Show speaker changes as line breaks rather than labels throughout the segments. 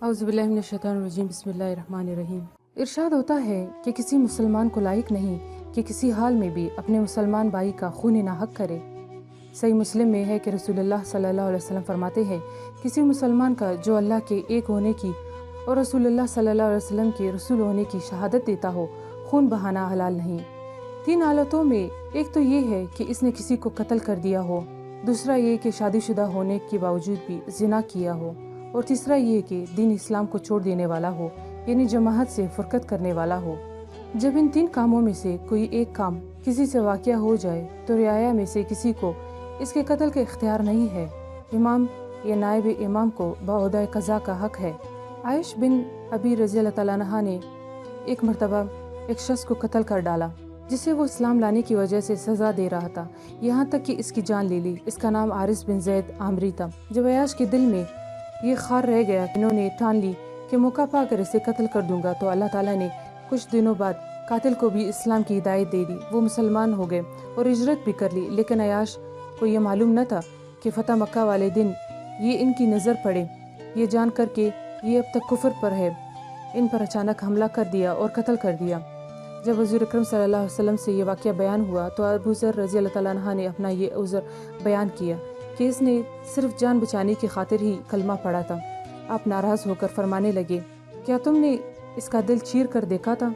औज़ुबिल्लाहि मिनश्शैतानिर्रजीम बिस्मिल्लाहिर्रहमानिर्रहीम। इरशाद होता है कि किसी मुसलमान को लायक नहीं कि किसी हाल में भी अपने मुसलमान भाई का खून नाहक करे। सही मुस्लिम में है कि रसूलुल्लाह सल्लल्लाहु अलैहि वसल्लम फरमाते हैं, किसी मुसलमान का जो अल्लाह के एक होने की और रसूलुल्लाह सल्लल्लाहु अलैहि वसल्लम के रसूल होने की शहादत देता हो, खून बहाना हलाल नहीं। 3 हालतों में एक तो ये है कि इसने किसी को कत्ल कर दिया हो, दूसरा ये कि शादीशुदा होने के बावजूद भी जिना किया हो, और तीसरा ये कि दीन इस्लाम को छोड़ देने वाला हो, यानी जमात से फुरकत करने वाला हो। जब इन 3 कामों में से कोई एक काम किसी से वाक़या हो जाए तो रियाया में से किसी को इसके कत्ल का इख्तियार नहीं है। इमाम या नायब इमाम को बओहदा क़ज़ा का हक है। आयश बिन अबी रज़ी अल्लाह तआला अन्हा ने एक मरतबा एक शख्स को कत्ल कर डाला जिसे वो इस्लाम लाने की वजह से सज़ा दे रहा था, यहाँ तक कि इसकी जान ले ली। इसका नाम आरिस बिन ज़ैद आमरी था। जब अयाश के दिल में ये ख़ार रह गया, इन्होंने ठान ली कि मौका पाकर इसे कत्ल कर दूंगा, तो अल्लाह ताला ने कुछ दिनों बाद कातिल को भी इस्लाम की हिदायत दे दी। वो मुसलमान हो गए और हिजरत भी कर ली। लेकिन अयाश को ये मालूम न था कि फ़तह मक्का वाले दिन ये इनकी नज़र पड़े। ये जान कर के ये अब तक कुफ्र पर है, इन पर अचानक हमला कर दिया और कत्ल कर दिया। जब हुज़ूर अकरम सल्लल्लाहु अलैहि वसल्लम से ये वाक़या बयान हुआ तो अबू ज़र रज़ी अल्लाह तआला अन्हा ने अपना ये उज़र बयान किया कि इसने सिर्फ जान बचाने की खातिर ही कलमा पढ़ा था। आप नाराज़ होकर फरमाने लगे, क्या तुमने इसका दिल चीर कर देखा था?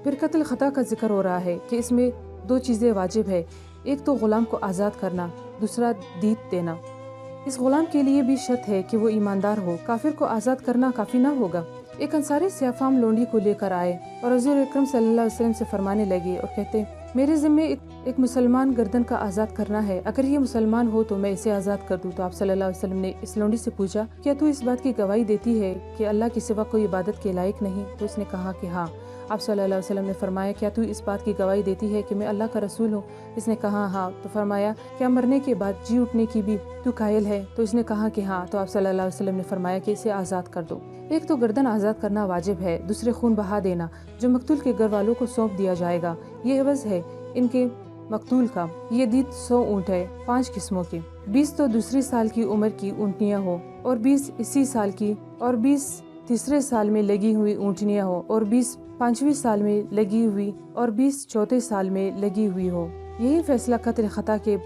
फिर कत्ल ख़ता का जिक्र हो रहा है कि इसमें 2 चीज़ें वाजिब है, एक तो ग़ुलाम को आज़ाद करना, दूसरा दीत देना। इस ग़ुलाम के लिए भी शर्त है कि वो ईमानदार हो। काफिर को आज़ाद करना काफ़ी ना होगा। एक अंसारी सियाफाम लोंडी को लेकर आए और हुज़ूर अकरम सल्लल्लाहु अलैहि वसल्लम से फरमाने लगे और कहते, मेरे ज़िम्मे एक मुसलमान गर्दन का आज़ाद करना है, अगर ये मुसलमान हो तो मैं इसे आज़ाद कर दूँ। तो आप सल्लल्लाहु अलैहि वसल्लम ने इस लोंडी से पूछा, क्या तू इस बात की गवाही देती है कि अल्लाह के सिवा कोई इबादत के लायक नहीं? तो इसने कहा कि हाँ। आप सल्लल्लाहु अलैहि वसल्लम ने फरमाया, क्या तू इस बात की गवाही देती है कि मैं अल्लाह का रसूल हूँ? इसने कहा हाँ। तो फरमाया, क्या मरने के बाद जी उठने की भी तू कायल है? तो इसने कहा कि हाँ। तो आप सल्लल्लाहु अलैहि वसल्लम ने फरमाया कि इसे आज़ाद कर दो। एक तो गर्दन आज़ाद करना वाजिब है, दूसरे खून बहा देना जो मकतूल के घर वालों को सौंप दिया जाएगा। ये एवज़ है इनके मकतूल का। ये दीत 100 ऊँट है 5 किस्मों के। 20 तो दूसरी साल की उम्र की ऊँटनियाँ हो और 20 इसी साल की, और 20 तीसरे साल में लगी हुई ऊँटनियाँ हो, और 20 5वीं साल में लगी हुई, और 20 चौथे साल में लगी हुई हो। यही फैसला कत्ल ख़ता के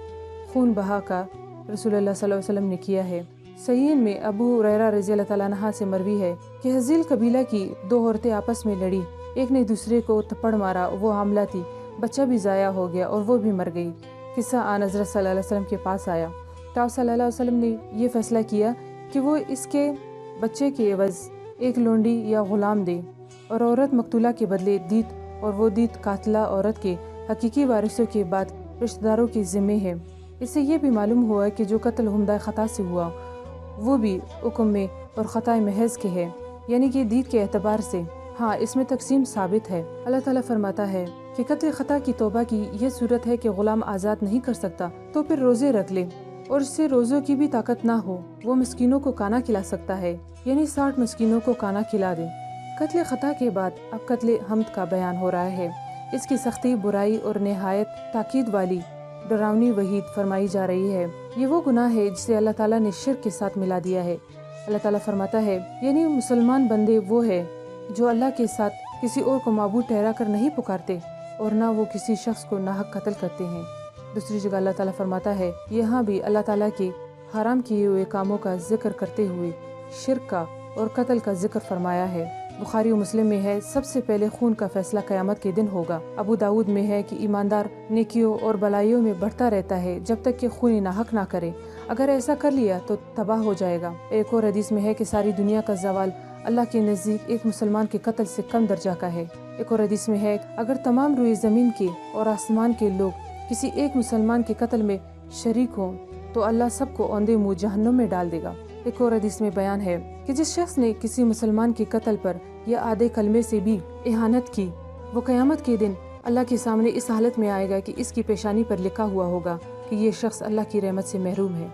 खून बहा का रसूलुल्लाह सल्लल्लाहु अलैहि वसल्लम ने किया है। सहीह में अबू हुरैरा रज़ी अल्लाह तआला अन्हा से मरवी है कि हज़ील कबीला की 2 औरतें आपस में लड़ी, एक ने दूसरे को थप्पड़ मारा, वो हामला थी, बच्चा भी ज़ाया हो गया और वो भी मर गई। किस्सा आन हज़रत सल्लल्लाहु अलैहि वसल्लम के पास आया तो आप सल्लल्लाहु अलैहि वसल्लम ने ये फैसला किया कि वो इसके बच्चे के एवज़ एक लोंडी या ग़ुलाम दे, और औरत मकतूला के बदले दीत, और वो दीत कातला औरत के हकीकी वारिसों के बाद रिश्तेदारों के ज़िम्मे है। इससे ये भी मालूम हुआ कि जो कत्ल हुमदा ख़ता से हुआ वो भी हुक्म में और ख़ता महज़ के है, यानी कि दीत के एतबार से। हाँ, इसमें तकसीम साबित है। अल्लाह ताला फरमाता है कि कत्ल ख़ता की तौबा की यह सूरत है कि ग़ुलाम आज़ाद नहीं कर सकता तो फिर रोज़े रख ले, और इससे रोज़ों की भी ताकत ना हो, वो मिस्कीनों को खाना खिला सकता है, यानी 60 मिस्कीनों को खाना खिला दे। कत्ल ख़ता के बाद अब कत्ल हमद का बयान हो रहा है। इसकी सख्ती, बुराई और नहायत ताकीद वाली डरावनी वहीद फरमाई जा रही है। ये वो गुनाह है जिसे अल्लाह ताला ने शिर्क के साथ मिला दिया है। अल्लाह ताला फरमाता है, यानी मुसलमान बंदे वो है जो अल्लाह के साथ किसी और को माबूद ठहरा कर नहीं पुकारते और ना वो किसी शख्स को नाहक कत्ल करते हैं। दूसरी जगह अल्लाह ताला फरमाता है, यहाँ भी अल्लाह ताला के हराम किए हुए कामों का जिक्र करते हुए शिर्क का और कत्ल का जिक्र फरमाया है। बुखारी और मुस्लिम में है, सबसे पहले खून का फैसला क़यामत के दिन होगा। अबू दाऊद में है कि ईमानदार नेकियों और भलाइयों में बढ़ता रहता है जब तक कि खून नाहक ना करे, अगर ऐसा कर लिया तो तबाह हो जाएगा। एक और हदीस में है कि सारी दुनिया का ज़वाल अल्लाह के नज़दीक एक मुसलमान के कत्ल से कम दर्जा का है। एक और हदीस में है, अगर तमाम रुए ज़मीन के और आसमान के लोग किसी एक मुसलमान के कत्ल में शरीक हों तो अल्लाह सबको औंधे मुँह जहन्नुम में डाल देगा। एक और हदीस में बयान है कि जिस शख्स ने किसी मुसलमान के कत्ल पर या आधे कलमे से भी इहानत की, वो क़यामत के दिन अल्लाह के सामने इस हालत में आएगा कि इसकी पेशानी पर लिखा हुआ होगा कि ये शख्स अल्लाह की रहमत से महरूम है।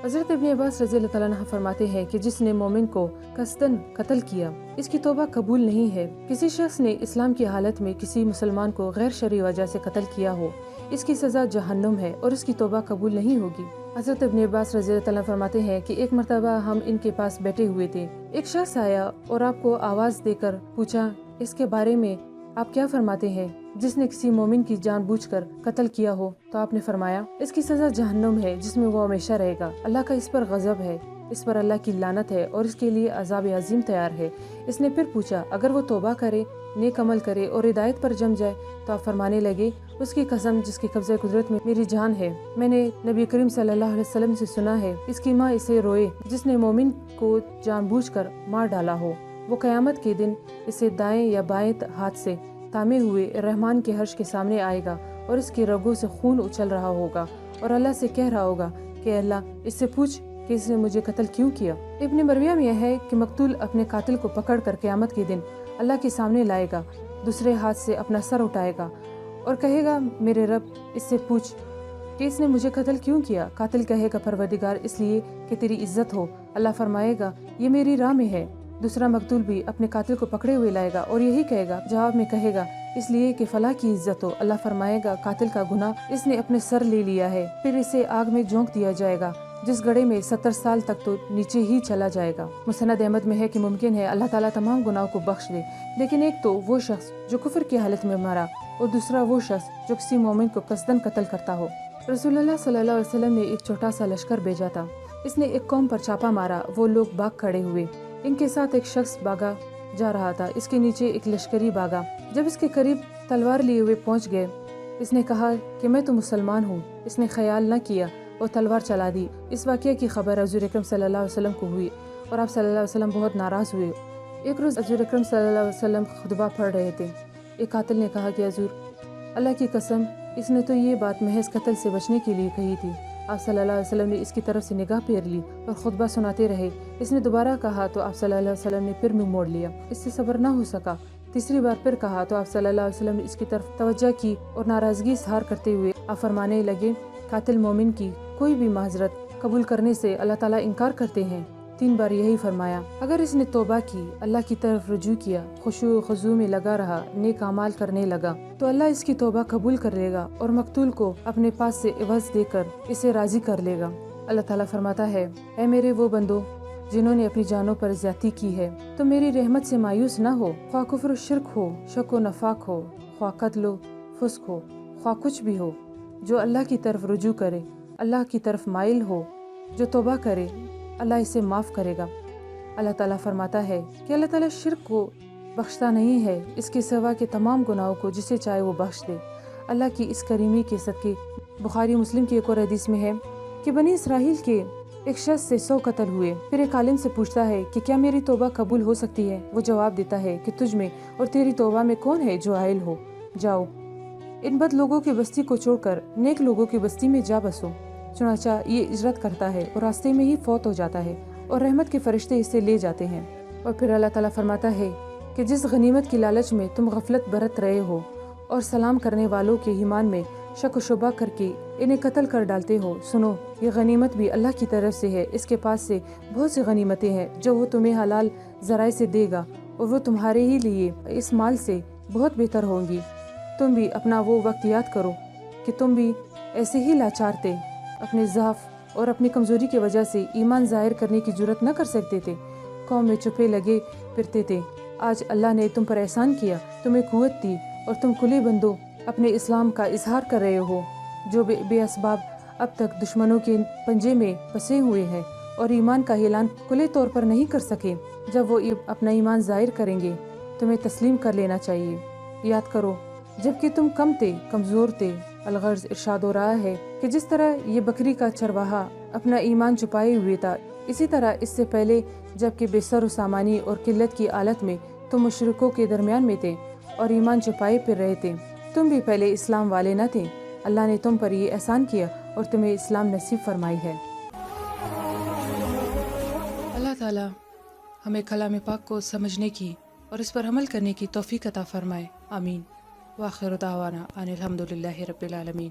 हज़रत इब्न अब्बास रज़ी अल्लाह तआला अन्हु फरमाते हैं कि जिसने मोमिन को कसदन कत्ल किया, इसकी तौबा कबूल नहीं है। किसी शख्स ने इस्लाम की हालत में किसी मुसलमान को गैर शरई वजह से कत्ल किया हो, इसकी सज़ा जहन्नुम है और इसकी तौबा कबूल नहीं होगी। حضرت ابن عباس رضی اللہ عنہ فرماتے ہیں کہ ایک مرتبہ ہم ان کے پاس بیٹھے ہوئے تھے، ایک شخص آیا اور آپ کو آواز دے کر پوچھا، اس کے بارے میں آپ کیا فرماتے ہیں جس نے کسی مومن کی جان بوجھ کر قتل کیا ہو؟ تو آپ نے فرمایا، اس کی سزا جہنم ہے جس میں وہ ہمیشہ رہے گا، اللہ کا اس پر غضب ہے، اس پر اللہ کی لعنت ہے اور اس کے لیے عذاب عظیم تیار ہے۔ اس نے پھر پوچھا، اگر وہ توبہ کرے، نیک عمل کرے اور ہدایت پر جم جائے؟ تو آپ فرمانے لگے، اس کی قسم جس کی قبضہ قدرت میں میری جان ہے، میں نے نبی کریم صلی اللہ علیہ وسلم سے سنا ہے، اس کی ماں اسے روئے جس نے مومن کو جان بوجھ کر مار ڈالا ہو، وہ قیامت کے دن اسے دائیں یا بائیں ہاتھ سے تھامے ہوئے رحمان کے عرش کے سامنے آئے گا اور اس کی رگوں سے خون اچھل رہا ہوگا اور اللہ سے کہہ رہا ہوگا کہ اللہ اس سے پوچھ کہ اس نے مجھے قتل کیوں کیا۔ ابن مرویہ میں یہ ہے کہ مقتول اپنے قاتل کو پکڑ کر قیامت کے دن اللہ کے سامنے لائے گا، دوسرے ہاتھ سے اپنا سر اٹھائے گا اور کہے گا، میرے رب اس سے پوچھ کہ اس نے مجھے قتل کیوں کیا؟ قاتل کہے گا، پروردگار اس لیے کہ تیری عزت ہو۔ اللہ فرمائے گا، یہ میری راہ میں ہے۔ دوسرا مقتول بھی اپنے قاتل کو پکڑے ہوئے لائے گا اور یہی کہے گا، جواب میں کہے گا، اس لیے کہ فلاں کی عزت ہو۔ اللہ فرمائے گا، قاتل کا گناہ اس نے اپنے سر لے لیا ہے۔ پھر اسے آگ میں جھونک دیا جائے گا جس گڑھے میں 70 سال تک تو نیچے ہی چلا جائے گا۔ مسند احمد میں ہے کہ ممکن ہے اللہ تعالیٰ تمام گناہوں کو بخش دے، لیکن ایک تو وہ شخص جو کفر کی حالت میں مرا اور دوسرا وہ شخص جو کسی مومن کو قصداً قتل کرتا ہو۔ رسول اللہ صلی اللہ علیہ وسلم نے ایک چھوٹا سا لشکر بھیجا تھا، اس نے ایک قوم پر چھاپا مارا، وہ لوگ بھاگ کھڑے ہوئے، ان کے ساتھ ایک شخص بھاگا جا رہا تھا، اس کے نیچے ایک لشکری بھاگا، جب اس کے قریب تلوار لیے ہوئے پہنچ گئے، اس نے کہا کہ میں تو مسلمان ہوں، اس نے خیال نہ کیا اور تلوار چلا دی۔ اس واقعے کی خبر حضور اکرم صلی اللہ علیہ وسلم کو ہوئی اور آپ صلی اللہ علیہ وسلم بہت ناراض ہوئے۔ ایک روز حضور اکرم صلی اللہ علیہ وسلم خطبہ پڑھ رہے تھے، ایک قاتل نے کہا کہ حضور، اللہ کی قسم اس نے تو یہ بات محض قتل سے بچنے کے لیے کہی تھی۔ آپ صلی اللہ علیہ وسلم نے اس کی طرف سے نگاہ پھیر لی اور خطبہ سناتے رہے۔ اس نے دوبارہ کہا تو آپ صلی اللہ علیہ وسلم نے پھر منہ موڑ لیا، اس سے صبر نہ ہو سکا۔ تیسری بار پھر کہا تو آپ صلی اللہ علیہ وسلم نے اس کی طرف توجہ کی اور ناراضگی اظہار کرتے ہوئے آپ فرمانے لگے، قاتل مومن کی کوئی بھی معذرت قبول کرنے سے اللہ تعالیٰ انکار کرتے ہیں۔ 3 بار یہی فرمایا۔ اگر اس نے توبہ کی، اللہ کی طرف رجوع کیا، خشوع و خضوع میں لگا رہا، نیک اعمال کرنے لگا، تو اللہ اس کی توبہ قبول کر لے گا اور مقتول کو اپنے پاس سے عوض دے کر اسے راضی کر لے گا۔ اللہ تعالیٰ فرماتا ہے، اے میرے وہ بندو جنہوں نے اپنی جانوں پر زیادتی کی ہے، تو میری رحمت سے مایوس نہ ہو، خواہ کفر و شرک ہو، شک و نفاق ہو، خواہ قتل و فسق ہو، خواہ کچھ بھی ہو، جو اللہ کی طرف رجوع کرے، اللہ کی طرف مائل ہو، جو توبہ کرے، اللہ اسے معاف کرے گا۔ اللہ تعالیٰ فرماتا ہے کہ اللہ تعالیٰ شرک کو بخشتا نہیں ہے، اس کے سوا کے تمام گناہوں کو جسے چاہے وہ بخش دے۔ اللہ کی اس کریمی کے صدقے بخاری مسلم کی ایک اور حدیث میں ہے کہ بنی اسرائیل کے ایک شخص سے 100 قتل ہوئے، پھر ایک عالم سے پوچھتا ہے کہ کیا میری توبہ قبول ہو سکتی ہے؟ وہ جواب دیتا ہے کہ تجھ میں اور تیری توبہ میں کون ہے جو عائل ہو؟ جاؤ ان بد لوگوں کی بستی کو چھوڑ کر نیک لوگوں کی بستی میں جا بسو۔ چنانچہ یہ ہجرت کرتا ہے اور راستے میں ہی فوت ہو جاتا ہے اور رحمت کے فرشتے اسے لے جاتے ہیں۔ اور پھر اللہ تعالیٰ فرماتا ہے کہ جس غنیمت کی لالچ میں تم غفلت برت رہے ہو اور سلام کرنے والوں کے ایمان میں شک و شبہ کر کے انہیں قتل کر ڈالتے ہو، سنو یہ غنیمت بھی اللہ کی طرف سے ہے، اس کے پاس سے بہت سی غنیمتیں ہیں جو وہ تمہیں حلال ذرائع سے دے گا اور وہ تمہارے ہی لیے اس مال سے بہت بہتر ہوں گی۔ تم بھی اپنا وہ وقت یاد کرو کہ تم بھی ایسے ہی لاچار تھے، اپنے ضعف اور اپنی کمزوری کی وجہ سے ایمان ظاہر کرنے کی جرت نہ کر سکتے تھے، قوم میں چھپے لگے پھرتے تھے۔ آج اللہ نے تم پر احسان کیا، تمہیں قوت دی اور تم کھلے بندوں اپنے اسلام کا اظہار کر رہے ہو، جو بے اسباب اب تک دشمنوں کے پنجے میں پھنسے ہوئے ہیں اور ایمان کا اعلان کھلے طور پر نہیں کر سکے۔ جب وہ اپنا ایمان ظاہر کریں گے تمہیں تسلیم کر لینا چاہیے۔ یاد کرو جبکہ تم کم تھے، کمزور تھے۔ الغرض ارشاد ہو رہا ہے کہ جس طرح یہ بکری کا چرواہا اپنا ایمان چھپائے ہوئے تھا، اسی طرح اس سے پہلے جبکہ بے سر و سامانی اور قلت کی حالت میں تم مشرکوں کے درمیان میں تھے اور ایمان چھپائے پھر رہے تھے، تم بھی پہلے اسلام والے نہ تھے۔ اللہ نے تم پر یہ احسان کیا اور تمہیں اسلام نصیب فرمائی ہے۔ اللہ تعالیٰ ہمیں کلام پاک کو سمجھنے کی اور اس پر عمل کرنے کی توفیق عطا فرمائے، آمین۔ وآخر دعوانا ان الحمد للہ رب العالمین۔